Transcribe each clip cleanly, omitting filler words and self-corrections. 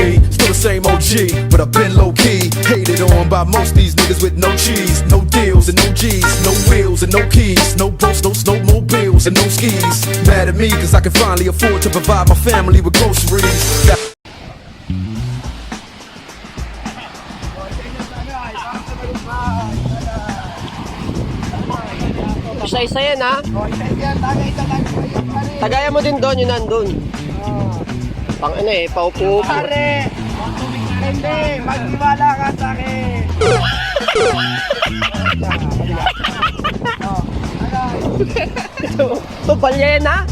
me. Still the same OG, but I've been low-key. Hated on by most these niggas with no cheese. No deals and no G's, no wheels and no keys. No boats, no snowmobiles and no skis. Mad at me cause I can finally afford to provide my family with groceries. Isa-isa yan, ha? Tagayan mo din doon, yun nandun. Pang ano eh, paupo. Pare! Hindi! Magtiwala ka sa akin! Ito, balyena?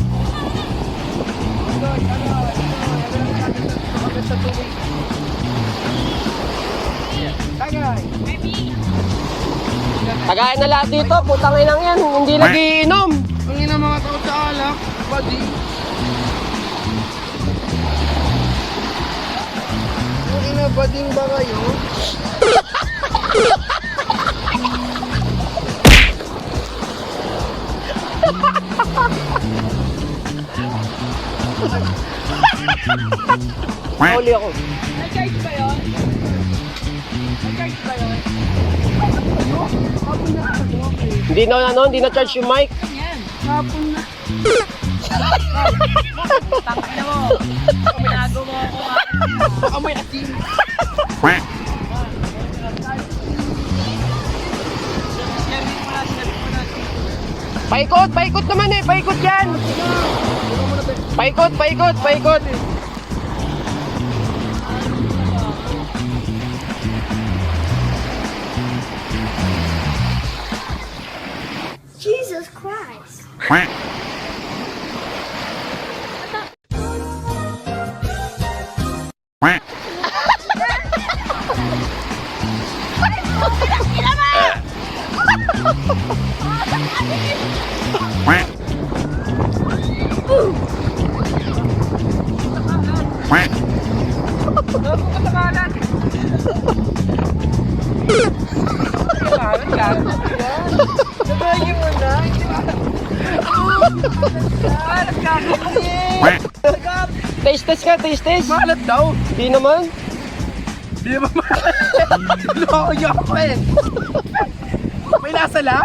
Tagay! Tagayan na lahat dito, putang inang yan, hindi lagi inom. Ang ina mga tao sa alak, buddy. Ang ina, bading ba kayo? Huli ako. Nag-charge ba yun? Nag-charge ba yun? Hapon na ako, okay. Hindi na ano, hindi na charge yung mic. Hapon na. Tangina mo. Minago mo ako. Amoy asin. Paikot, paikot naman eh, paikot yan. Paikot, paikot, paikot. Jesus Christ. Taste test ka, taste test. Malat daw. Hindi naman. Di ba malat? Loko ako eh. May lasa lang.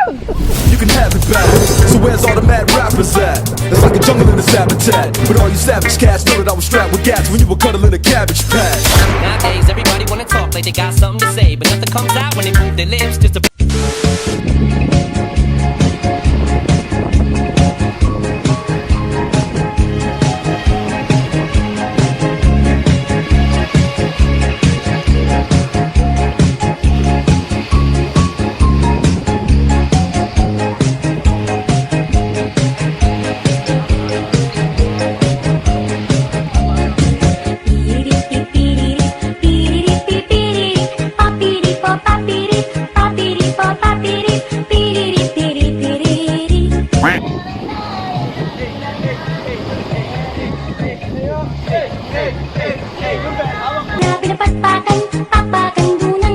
You can have it back. So where's all the mad rappers at? It's like a jungle in this habitat. But all you savage cats know that I was strapped with gas when you were cuddling a cabbage patch. Nowadays, everybody wanna talk like they got something to say, but nothing comes out when they move their lips. Just a Pinapatpakan, papakan, dunan.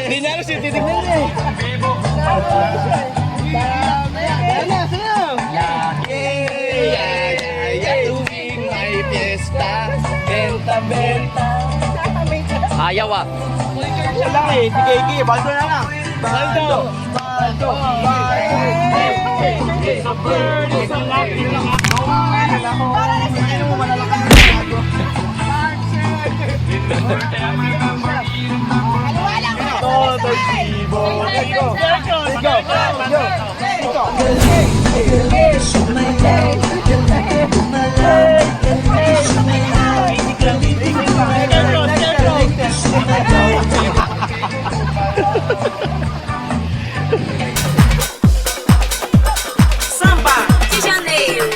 Hindi na ako siya titignan niya eh. Ayaw ah. Siya lang eh, si Kiki, baldo na lang. Baldo. The bird is a lucky lang ako. Para na sa iyo, malalaki ang bago. Todo vivo. Let's go. Samba de Janeiro.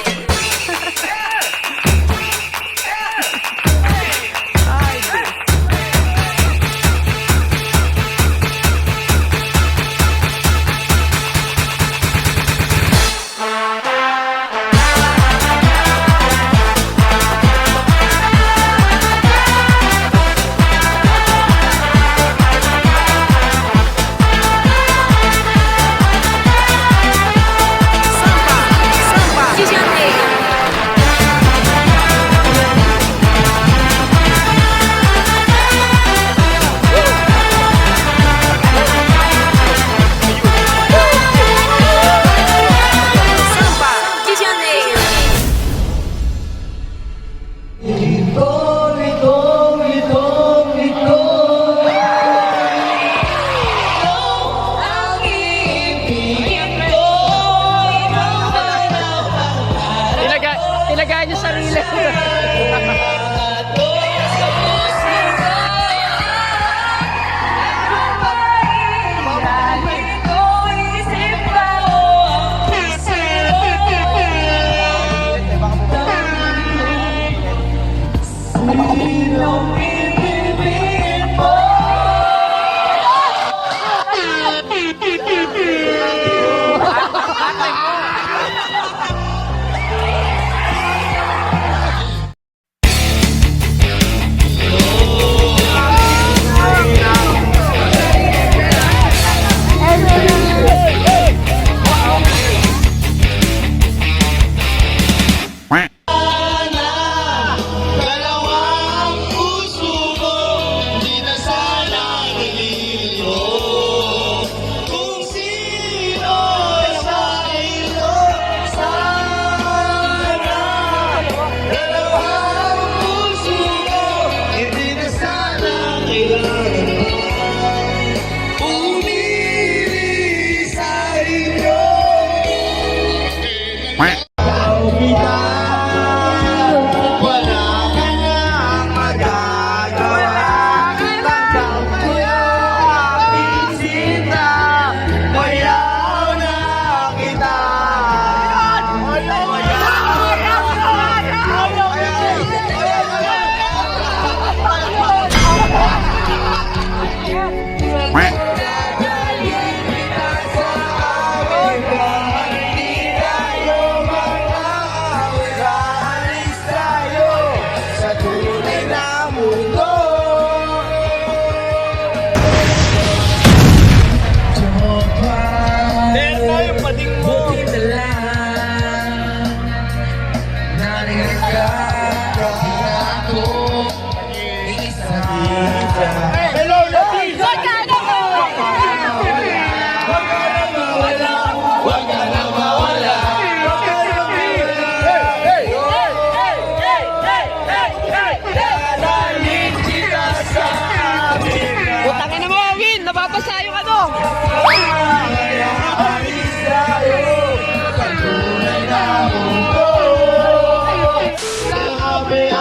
Utangin na mo, Win! Nababasa yung ano!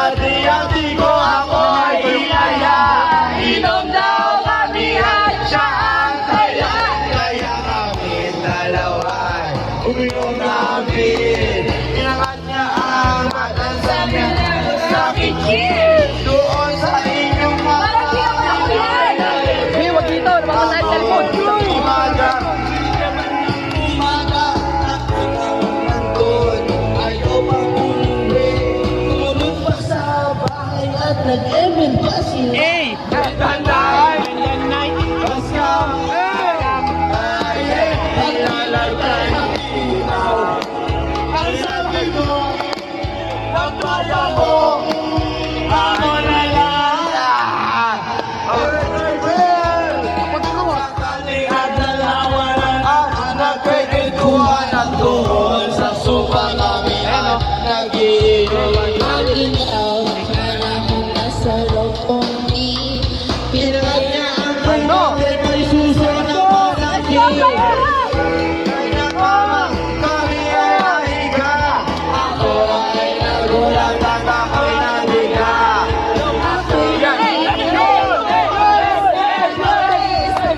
Ati-ati ko ako ay inaya. Inom daw kami at siya ang kaya. Kaya kami dalawa uminom namin. Inangat niya ang matansa niya sa kitchen. Doon sa inyong mga Hey, wag dito! Nababasa yung cellphone! umaga. Umaga nandun. Ayaw mag-uwi. Tumunod pa sa bahay at nag-emin pa sila. Hey! Tanday! Paska! Ay, ilalagay ang ilaw. Ang sabi ko, nagpala ko, ako na lang. Sakaling at dalawa lang ang nagkwentuhan at doon sa sopa kami at nag-iinom. Pinagad niya ang pagkakas may suso ng malaki. Kaya kami ay higa. Ako ay nagulat at ako'y nandiga.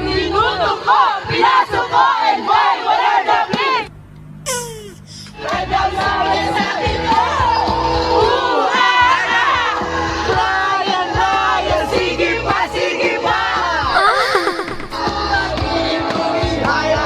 Minuto ko! Pinaso ko! And boy, wala na please! Sige pa, sige pa! Kaya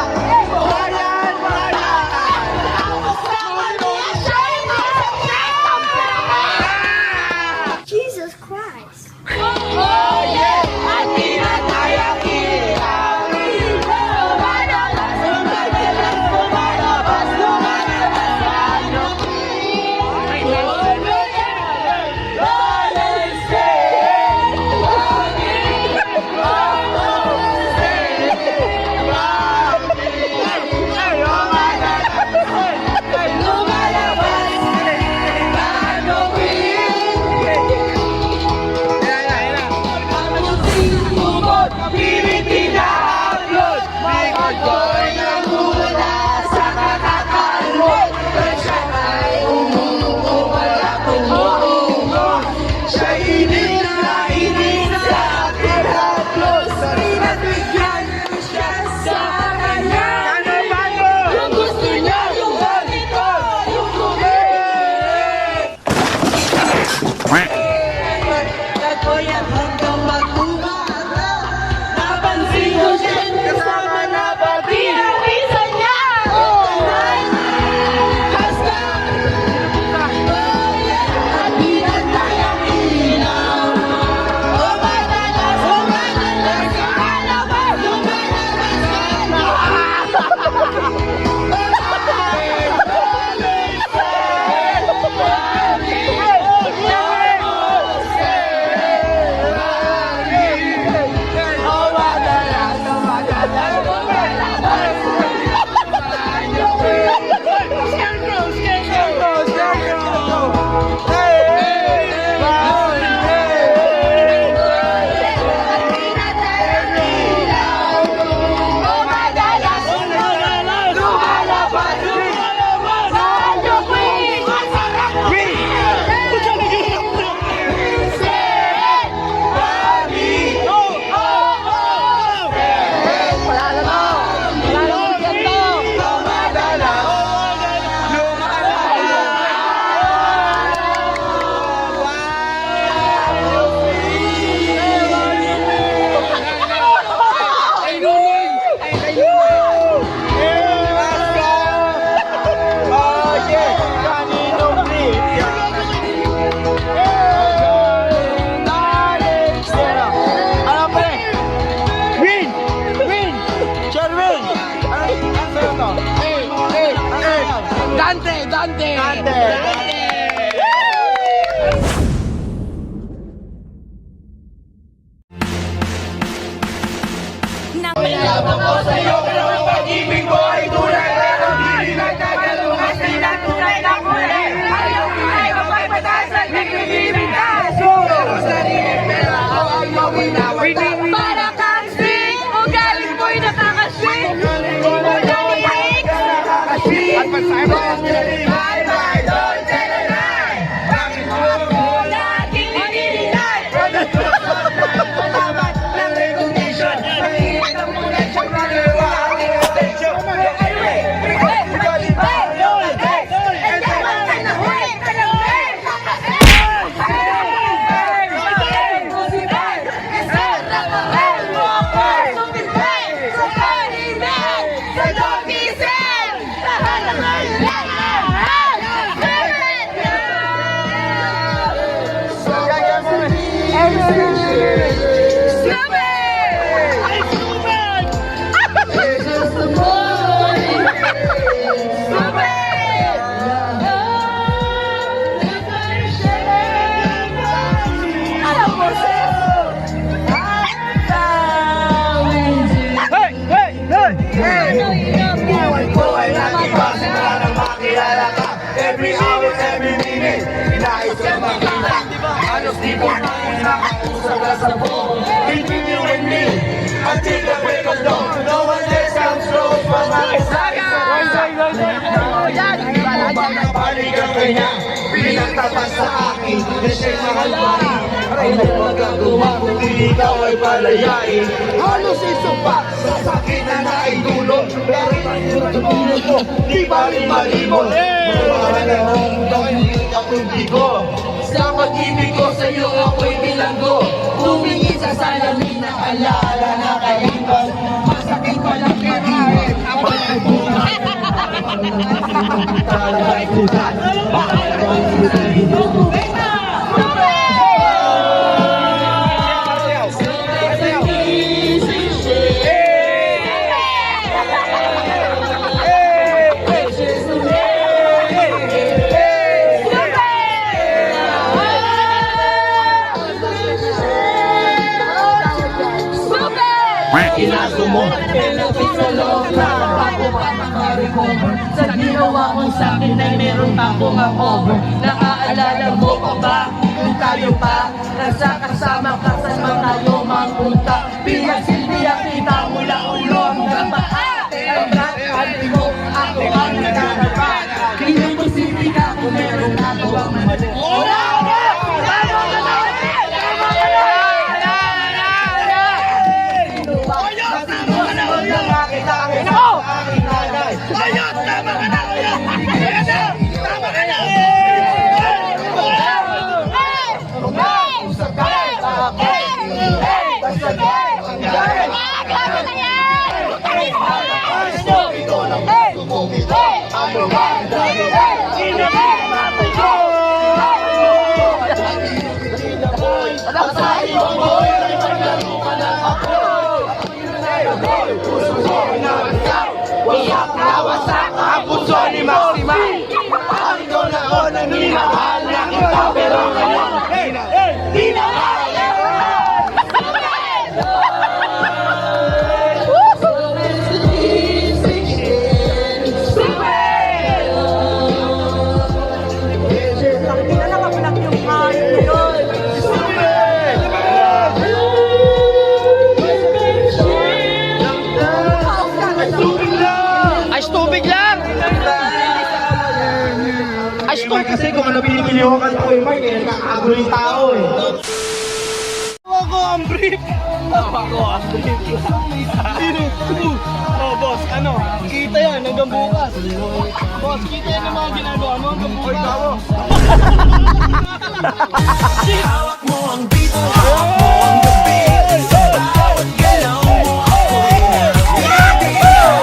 Dante! Mayabang ko sa'yo, pero ang pag-ibig ko ay tunay. Pero hindi nagkakalungas, di na tunay na kulay. Ayaw pinay, mapagpataas at nagpipibig ka. Pero sarili, pero ako ay mawinawin. Para kang sweet, ugali mo'y nakaka-sweet. At pag-sa'yo, bye bye, don't tell a lie. Bakit mo ako laging ininilay? Salamat ng recognition. Mahirap ang muna siyang nagawa. Aking attention. Anyway, ugali ba? And then, panahuli, panahuli. Every hour, every minute, nais ka makita. Halos di mo na nakakausap ka sa phone. Between you and me, until the break of dawn. No one else comes close from my side. Balik ang kanya, bilang tapat sa akin. Na siya'y mahal pa rin. Ay magagawa kung di ikaw ay palayain. Halos isumpa sa sakit na naidulot. Pero ang tulog ko, di ba rin malimot? Mahalahong gawin ang kundi ko. Sa pag-ibig ko sa'yo ako'y bilanggo. Tumingin sa salamin na alaala na kaiban. Masakit pa lang kinahin. Ako ay buka. Inaso mo, pinapit sa loob na ako pa makarecover. Sa ginawa mo sa akin ay meron pa akong hangover. Nakaalala mo pa ba kung tayo pa nagsakasama ka sa man tayo magpunta? Pinagsilbi ang kita mula ulo hanggang paa. Ang nakakali mo, ako ang nagkakapa. Inuposible ka kung meron ako ang mali. Iyak na wasak ang puso ni Maxima. Ang doon ako nanginahal na kita, pero ngayon di na kaya. Kasi kung ano pinipili ko kanta ko yung mic, eh, nakakagulo yung tao eh. Ako ang brief! Ako ang brief! Sino? Oh, boss, ano? Kita yan hanggang bukas. Boss, kita yan ang mga ginagawa mo hanggang bukas. Hawak mo ang beat, hawak mo ang gabi. Sa bawat galaw mo ako'y nabibig.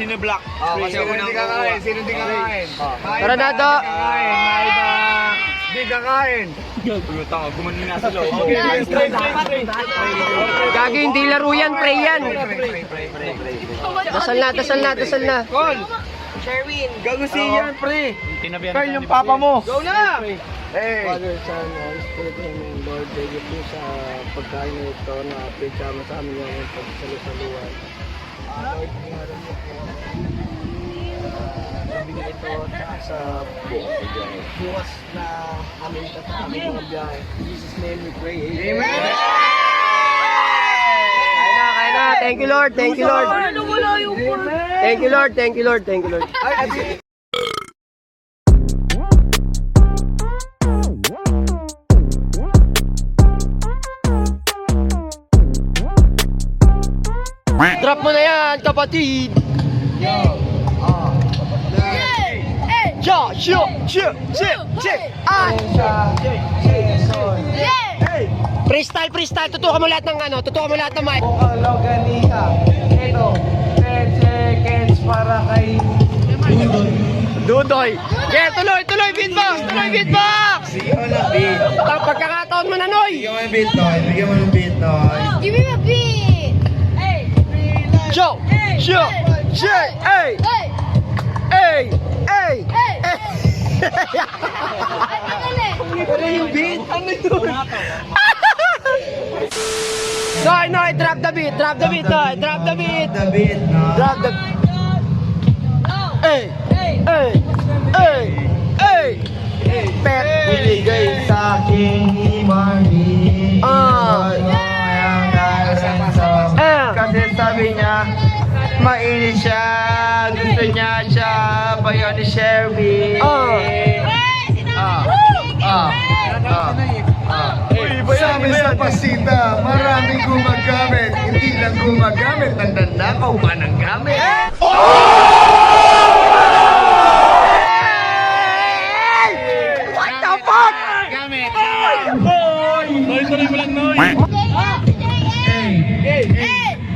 Sino black? Sino hindi kakain? Sino hindi kakain? Tara na, Do. Hindi kakain. Gumanin nga sa loob. Gagi, hindi laro yan, pray yan. Dasal na. Call! Sherwin! Gago si yan, pre! Carl, yung papa mo! Go na! Hey! Father, Son, Holy Spirit, Amen. Lord, thank you po sa pagkain na ito na pagkama sa amin yung pagsalusaluan. Lord, tingnan mo po. Nabigyan ito sa bukas na aming mga biyahe. In Jesus' name we pray. Amen! Kaya na. Thank you, Lord. Thank you, Lord. Thank you, Lord. Thank you, Lord. Thank you, Lord. Drop mo na yan, kapatid! Freestyle, tutukan mo lahat ng mic. Loganita. Ito, 10 seconds para kay Dudoy! Yeah, tuloy, beatbox! Bigyan mo ng beat. Pagkakataon mo na, Noy! Bigyan mo ng beat, Noy. Bigyan mo ng beat, Noy. Give me a beat. Show! Hey! Hey. Hey! Ano yung beat? Ano yun? Noy, drop the beat, Noy, drop the beat. The beat, no? Drop the... Hey! Pet! Binigay sa akin ni Marvin. Kasi sabi niya, mainit siya. Gusto niya siya. Bayo ni Sherry. Sabi sa pasita, maraming gumagamit. Hindi lang gumagamit, nagdandakaw pa ng gamit. What the fuck?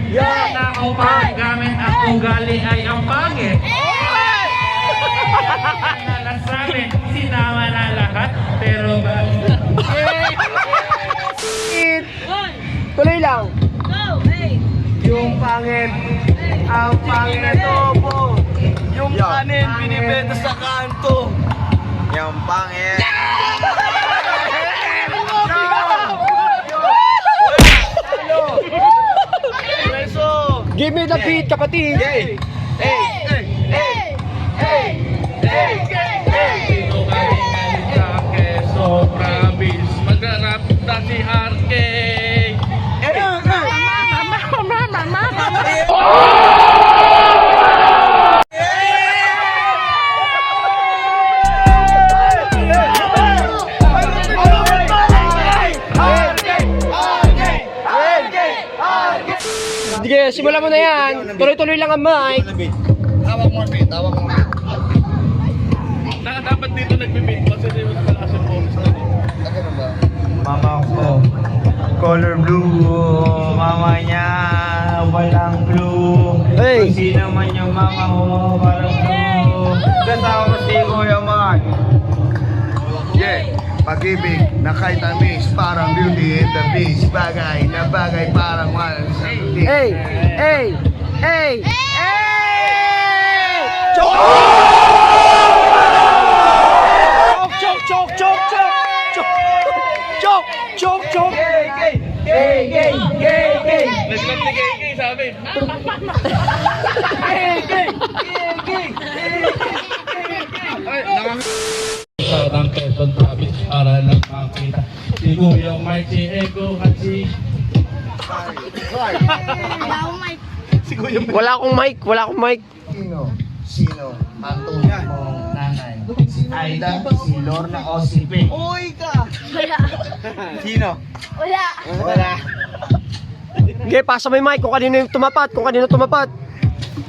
Yan ako pa, gamit ang ugali ay ang pangit. Nalasabi, sinama na lahat, pero ba? Tuloy lang. Yung pangit, ang pangit na topo. Yung kanin, binibenta sa kanto. Yung pangit. Give me the beat, kapatid. Sobra bis, mag-rap na si RK. Sige, simulan mo na yan. Tuloy-tuloy lang ang mic. Hawak mo, beat. Hawak mo. Dapat dito nagbe-beat kasi di mo nakalakas yung boses na Mama ko, color blue. Mama niya, walang blue. Hey. Kung sino man yung mama ko, walang blue. Kasama si Kuya Mark. Yeah. Pag-ibig na kahit amis, parang Beauty and the Beast. Bagay na bagay, parang one. Hey! Chok! Naglam ni KK sabi. Sarang Quezon Province para lang makita si Kuya Mike, si Ego at si Wala akong mic. Sino ang tunay mong nanay? Si Aida, si Lorna o si Pink? Uy ka! Wala. Sino? Wala. Okay, pasa mo yung mic kung kanino tumapat.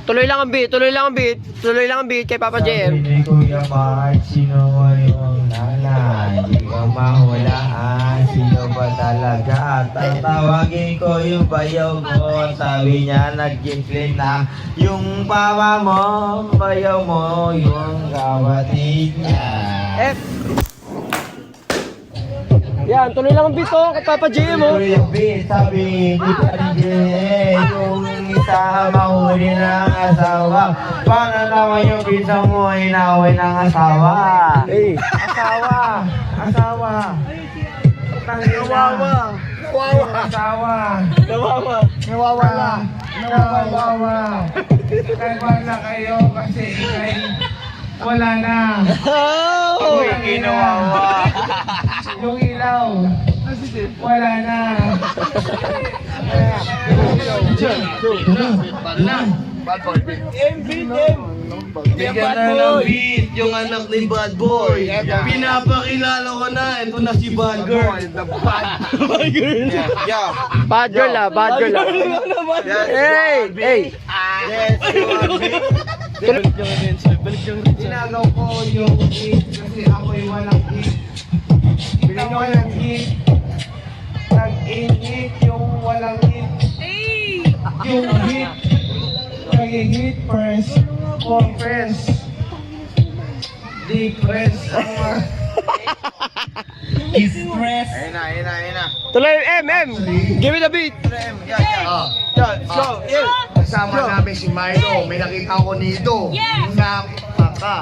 Tuloy lang ang beat, tuloy lang ang beat. Tuloy lang ang beat kay Papa JM. Sabi ni Kuya Mark, sino mo yung nanay? Di ka mahulaan, sino ba talaga? Tatawagin ko yung bayaw ko. Sabi niya, nag-gimplin na yung papa mo. Bayaw mo yung kapatid niya. Yan, tuloy lang ang beat oh, kay Papa JM oh. Kuya B, sabi ni Padre, yung isa mahuli ng asawa. Paano naman yung bisa mo inaway ng asawa? Asawa! Asawa! Nawawa! Asawa! Nawawala. Nawawa! Kalma na kayo kasi ikay wala na. Oh! Yung ginawawa. Yung ilaw. Wala na. Bigyan na ng beat yung anak ni Bad Boy. Pinapakilala ko na, ito na si Bad Girl. Bad girl ah, bad girl ah. Hey! Hey! Sinagaw ko yung hit kasi ako'y walang hit. Bilang walang hit. Nag-inhit yung walang hit. Yung hit. Naging hit first. Compress. Depress. Distress. Tuloy, M! Give me the beat! Kasama namin si Milo. May nakita ko nito. Na maka.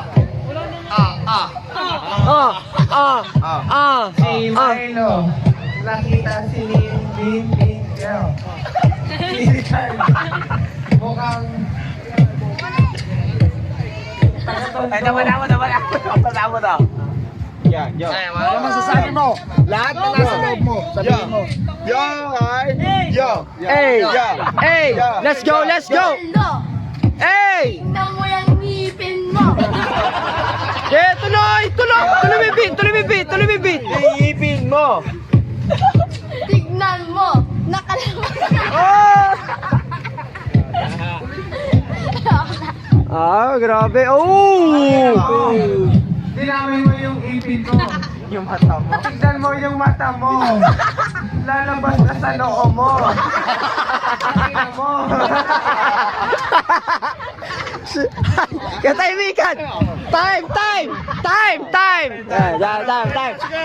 Si Milo. Nakita si Lin Girl. Si Richard. Mukhang... Ano masasabi mo? Lahat na nasa loob mo. Sabihin mo. Hey! Hey! Let's go, let's go! Baldo, Hey! tingnan mo yung ngipin mo. Yeah, tuloy! Tuloy! Tuloy may beat! Tuloy may beat! Tuloy may beat! Iipin mo. Tignan mo. Nakalaman. Ah, grabe! Oh! Dinamay mo yung ipin ko. Yung mata mo. Tignan mo yung mata mo. Lalabas na sa noo mo. Tignan mo. Katahimikan! Time! Time! Time! Time! Time!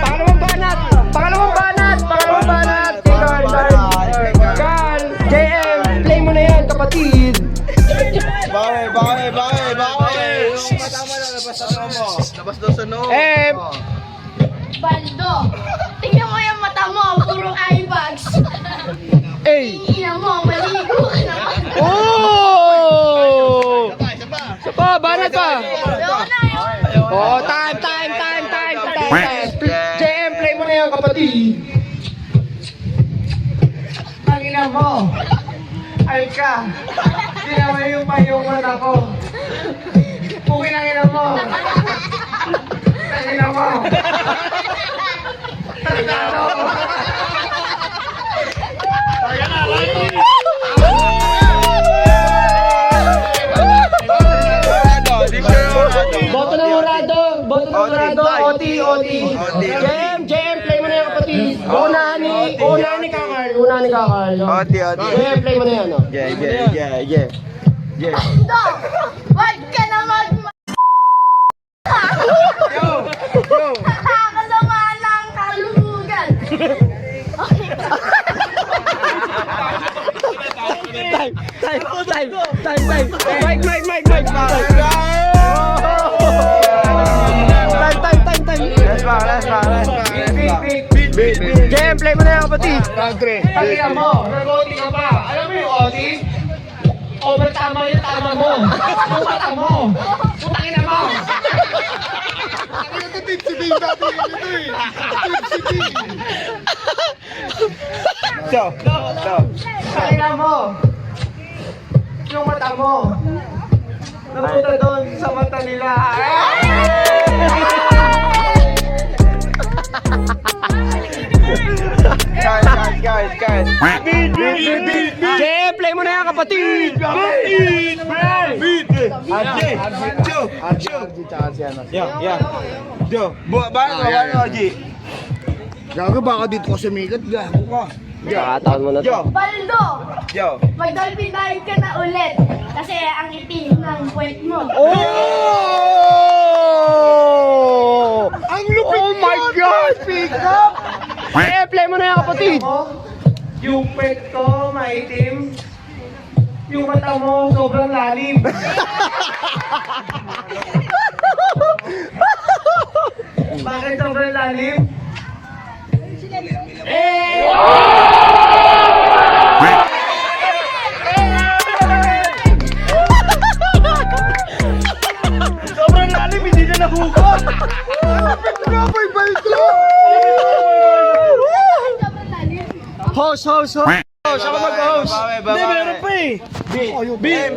Pangalawang banat! Pangalawang banat! Pangalawang banat! Carl! JM! Play mo na yan, kapatid! Bakit? Labas daw sa noo. M! Baldo, tingnan mo yung mata mo. Puro eye bags. A! Tingnan mo, maligo ka naman. Oh! Isa pa, banat pa! Ayoko na yun. Oh, time! JM, play mo na yan, kapatid! Pangina mo. Ay ka. Dinamay yung mayungan ako. Pukin ang ina mo. Tangina mo. Tangina mo. Boto ng Murado! Boto ng Murado! OT! JM, play mo na yan, kapatid! Unahan ni Kakar! JM, play mo na yan, oh! Baldo, wag ka na Nakakasama ng kalulugan. Time! Mike! Time! JM, play mo na yan, kapatid! Tangina mo. Nag-OT ka pa. Alam mo yung OT? Overtama yung tama mo. Yung mata mo. Putang ina mo. Tangina mo. Yung mata mo. Napunta doon sa mata nila. JM, play mo na yan, kapatid! Gago, baka dito ko sumikat. Gago ka. Kakataon mo na to. Baldo! Mag-dolphin dive ka na ulit. Kasi ang itim ng puwet mo. Oh! Ang lupit oh my God! Pick up! Play mo na yan, kapatid. Yung pet ko, maitim. Yung mata mo, sobrang lalim. Bakit sobrang lalim? Sobrang lalim, hindi na nahugot. Pag-travel ba ito? Host. Siya ka mag-host. Hindi, meron pa eh. Beat.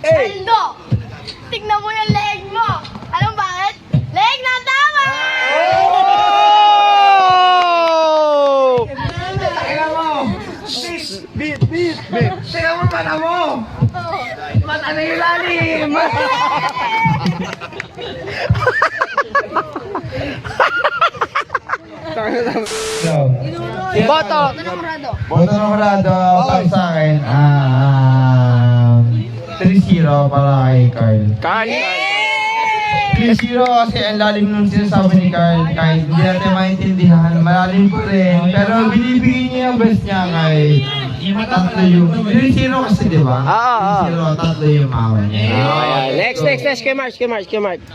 Baldo! Tignan mo yung leg mo. Alam bakit? Leg na tama! Beat. Tingnan mo mata mo. Mata na yung lalim. Boto. Boto Nomorado, para sa akin, 3-0 para kay Carl. Carl. 3-0 kasi ang lalim nung sinasabi ni Carl. Kahit hindi natin maintindihan, malalim pa rin. Pero binibigay niya yung best niya kay tatlo yung... 3-0 kasi diba? 3-0, tatlo yung mawa niya. Next. Kay Mark.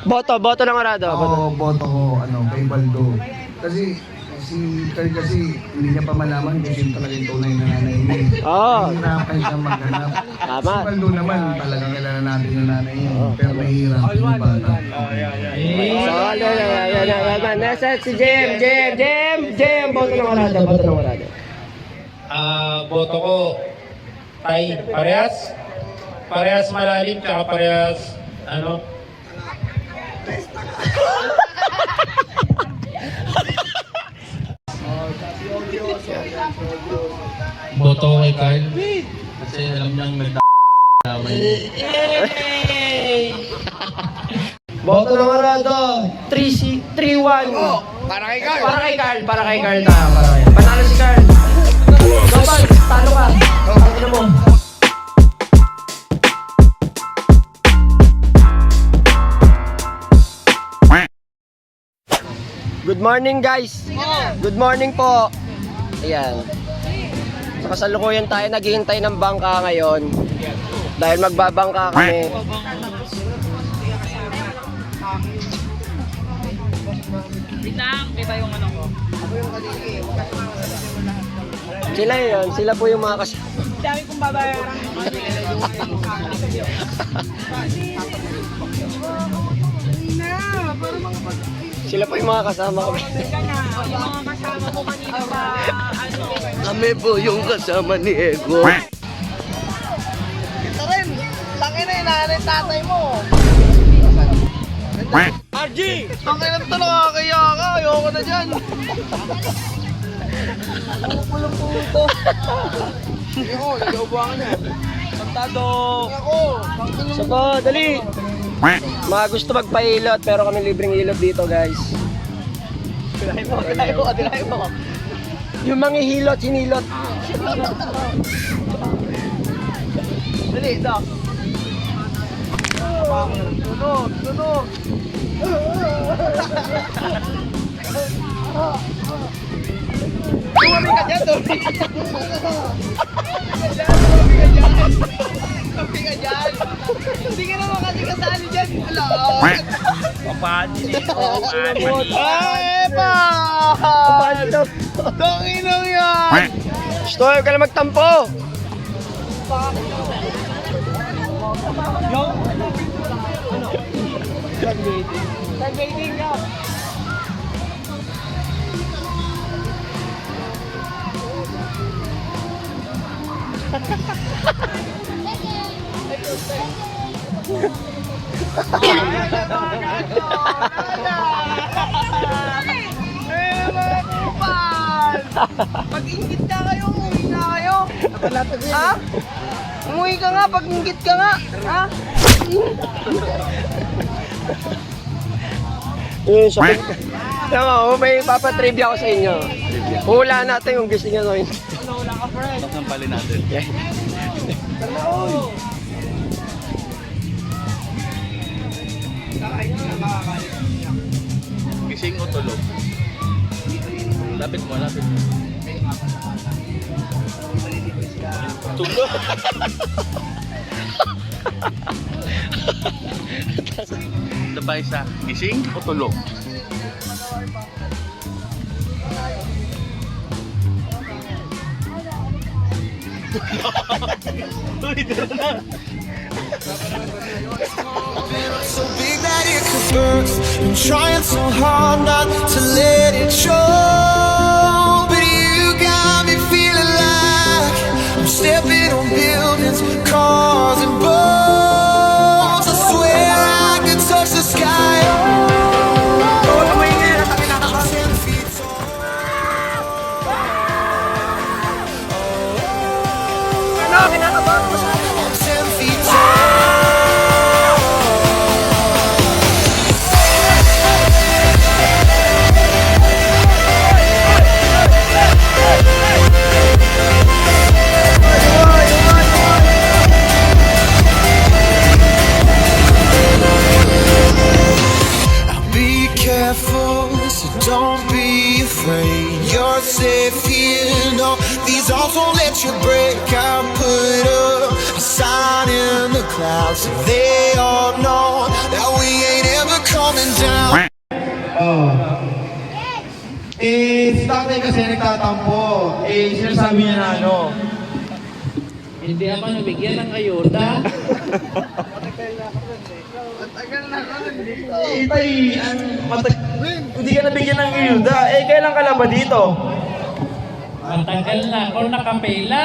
Boto ng Arado. Ako, boto ko, kay Baldo. Kasi, si Carl kasi, hindi niya pa malaman kung sino talaga yung tunay na nanay niya. Nahihirapan siya maghanap. Tama. Si Baldo naman, talagang kilala natin yung nanay niya. Pero nahihirapan yung bata. Next, si Jem. Boto ng Arado. Boto ko ay parehas malalim tsaka parehas boto ko kay Kyle kasi alam niyang Boto ng Arado. 3-1. Para kay Carl. Para kay Carl tayo. Panalo si Carl. Gobal, talo ka. Ano mo? Good morning guys. Good morning po. Ayan. Sa kasalukuyan tayo naghihintay ng bangka ngayon. Dahil magbabangka kami. Sila po yung mga kasama. Dami kong babayaran. Sila po yung mga kasama ko. Yung mga kasama ko kanina sa Kami po yung kasama ni Ego. Ito rin. Laki na yung nanay tatay mo. RG! Ang kailan ito nakakaya ka. Ayoko na dyan. Pulo-pulo. Ayoko, nagaubuhan ka na. Pantado. Ayoko. Sako, dali. Mga gusto magpahilot pero kami libreng hilot dito guys. Dalahin mo. Yung mga hilot, hinilot. Dali, ito. Tunog. Tumami ka dyan. Hindi ka naman kasi kasali dyan. Wala. Ay, pa! Tanginang yan! Stoy, huwag ka na magtampo. Sunbathing ka. Pag-ingit na kayo, uwi na kayo. Ha? Umuwi ka nga, pag-inggit ka nga. Ha? Yun siya. Tama, may papatrivia ako sa inyo. Hula natin kung gusto nyo gawin. Sampalin natin. Gising o tulog? Lapit mo, lapit mo. Tulog? Ito ba isa? Gising o tulog? So big that it could burst. I'm trying so hard not to let it show. But you got me feeling like I'm stepping on buildings, cars and boats. I swear I could touch the sky. I'm 10 feet tall. I'm 10 feet tall. Be careful, so don't be afraid. You're safe here, no. These arms won't let you break. I put up a sign in the clouds, so they all know that we ain't ever coming down. Si tatay kasi nagtatampo. Sinasabi niya na ano. Hindi ako nabigyan ng ayuda. Tay, hindi ka nabigyan ng ayuda. Kailan ka lang ba dito? Matagal na ako nakapila.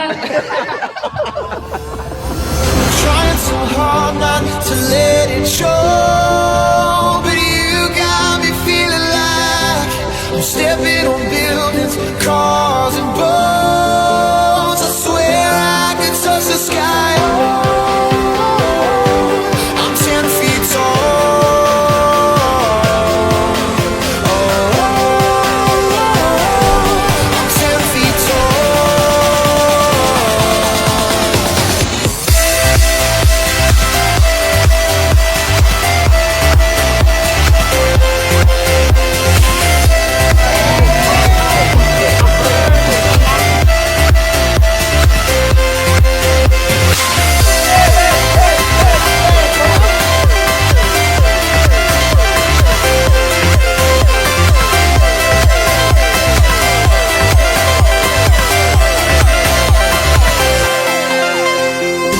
Trying so hard not to let it show, but you got me feeling like I'm stepping on buildings, cars and boats. I swear I could touch the sky. I'm 10 feet tall. I'm 10 feet tall.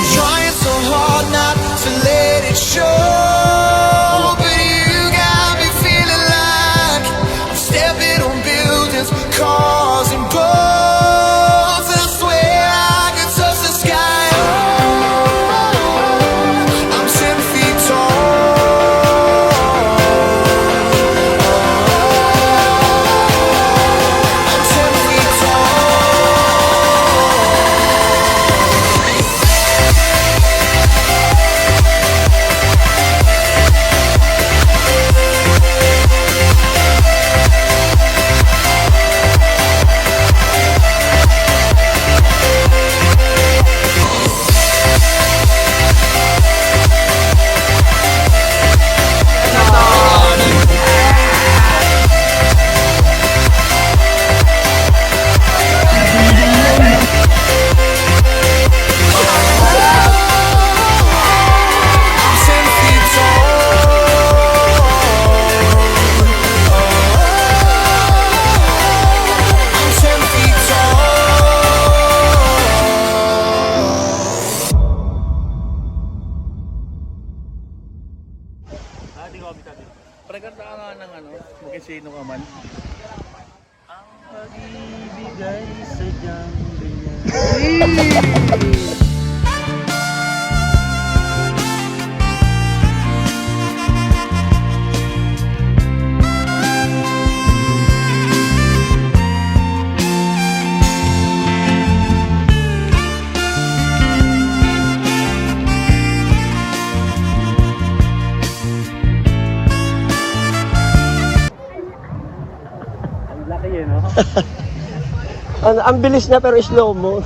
Trying so hard not to let it show, but you got me feeling like I'm stepping on buildings, cars and boats. I swear I could touch the sky. I'm 10 feet tall. I'm 10 feet tall. I'm 10 feet tall. I'm 10 feet Prekanta ka nga ng ano, kung sino ka man. Ang pag-ibig ay sadyang ganyan. Ang bilis niya pero slow mo.